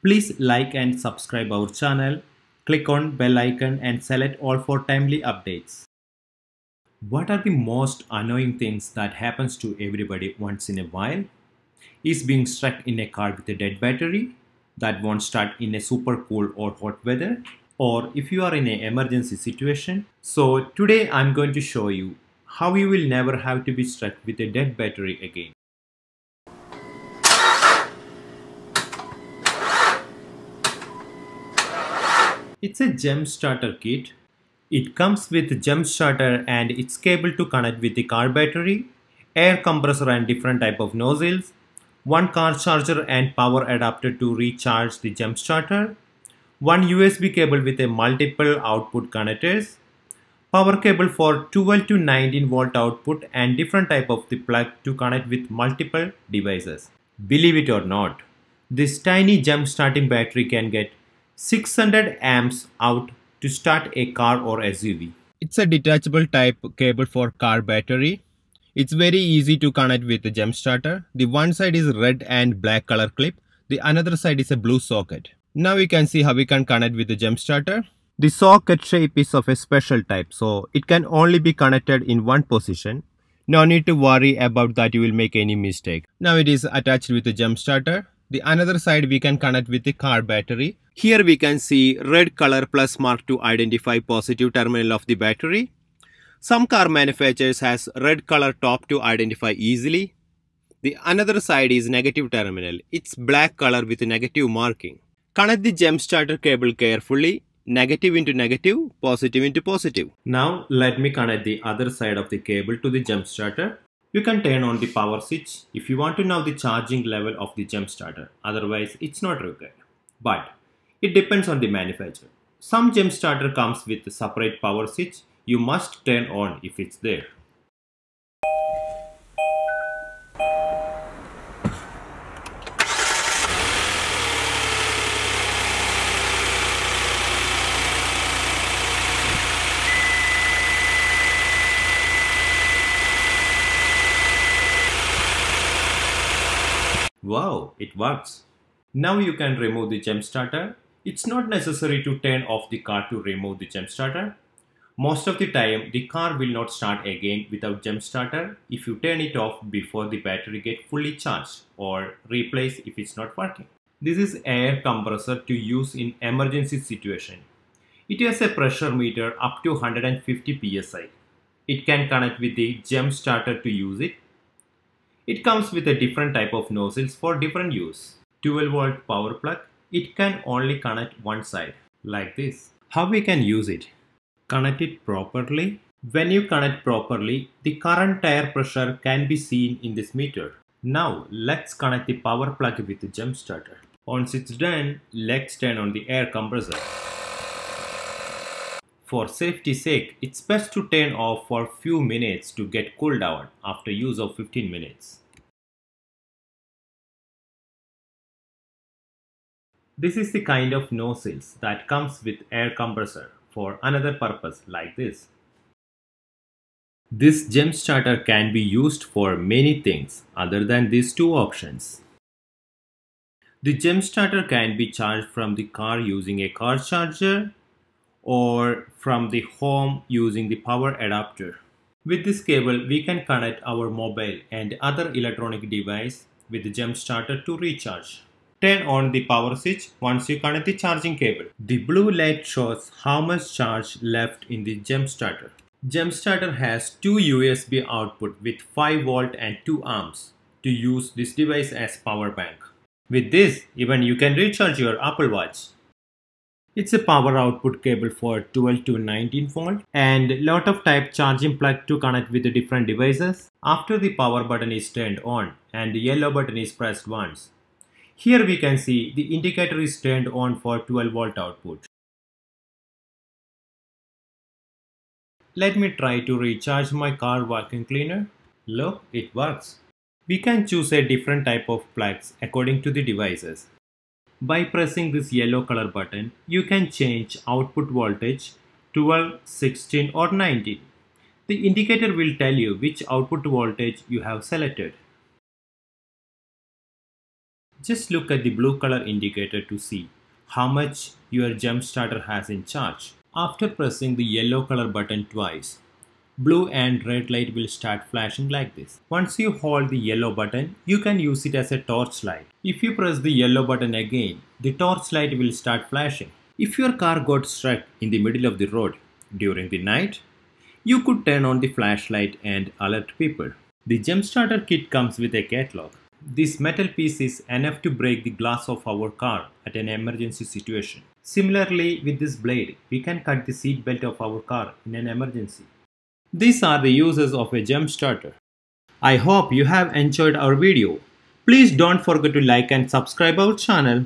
Please like and subscribe our channel. Click on bell icon and select all for timely updates. What are the most annoying things that happens to everybody once in a while? Is being stuck in a car with a dead battery that won't start in a super cool or hot weather, or if you are in an emergency situation. So today I'm going to show you how you will never have to be stuck with a dead battery again. It's a Jumpstarter kit. It comes with Jumpstarter and its cable to connect with the car battery, air compressor and different type of nozzles, one car charger and power adapter to recharge the Jumpstarter, one USB cable with a multiple output connectors, power cable for 12 to 19 volt output and different type of the plug to connect with multiple devices. Believe it or not, this tiny jump starting battery can get 600 amps out to start a car or SUV. It's a detachable type cable for car battery. It's very easy to connect with the Jumpstarter. The one side is red and black color clip. The another side is a blue socket. Now we can see how we can connect with the Jumpstarter. The socket shape is of a special type, so it can only be connected in one position. No need to worry about that you will make any mistake. Now it is attached with the Jumpstarter. The another side we can connect with the car battery. Here we can see red color plus mark to identify positive terminal of the battery. Some car manufacturers has red color top to identify easily. The another side is negative terminal. It's black color with negative marking. Connect the Jumpstarter cable carefully. Negative into negative, positive into positive. Now let me connect the other side of the cable to the Jumpstarter. You can turn on the power switch if you want to know the charging level of the Jumpstarter. Otherwise, it's not required. But it depends on the manufacturer. Some Jumpstarter comes with a separate power switch. You must turn on if it's there. Wow, it works. Now you can remove the Jumpstarter. It's not necessary to turn off the car to remove the Jumpstarter. Most of the time, the car will not start again without Jumpstarter if you turn it off before the battery gets fully charged or replace if it's not working. This is air compressor to use in emergency situation. It has a pressure meter up to 150 psi. It can connect with the Jumpstarter to use it. It comes with a different type of nozzles for different use. 12 volt power plug. It can only connect one side like this. How we can use it? Connect it properly. When you connect properly, the current tire pressure can be seen in this meter. Now let's connect the power plug with the Jumpstarter. Once it's done, let's turn on the air compressor. For safety's sake, it's best to turn off for few minutes to get cooled down after use of 15 minutes. This is the kind of nozzles that comes with air compressor for another purpose like this. This Jumpstarter can be used for many things other than these two options. The Jumpstarter can be charged from the car using a car charger or from the home using the power adapter. With this cable, we can connect our mobile and other electronic device with the Jumpstarter to recharge. Turn on the power switch once you connect the charging cable. The blue light shows how much charge left in the Jumpstarter. Jumpstarter has two USB output with 5 volt and 2 amps to use this device as power bank. With this, even you can recharge your Apple Watch. It's a power output cable for 12 to 19 volt and lot of type charging plug to connect with the different devices. After the power button is turned on and the yellow button is pressed once. Here we can see the indicator is turned on for 12 volt output. Let me try to recharge my car vacuum cleaner. Look, it works. We can choose a different type of plugs according to the devices. By pressing this yellow color button, you can change output voltage 12, 16 or 19. The indicator will tell you which output voltage you have selected. Just look at the blue color indicator to see how much your Jumpstarter has in charge. After pressing the yellow color button twice, blue and red light will start flashing like this. Once you hold the yellow button, you can use it as a torchlight. If you press the yellow button again, the torchlight will start flashing. If your car got stuck in the middle of the road during the night, you could turn on the flashlight and alert people. The Jumpstarter kit comes with a catalog. This metal piece is enough to break the glass of our car at an emergency situation. Similarly, with this blade, we can cut the seat belt of our car in an emergency. These are the uses of a Jumpstarter. I hope you have enjoyed our video. Please don't forget to like and subscribe our channel.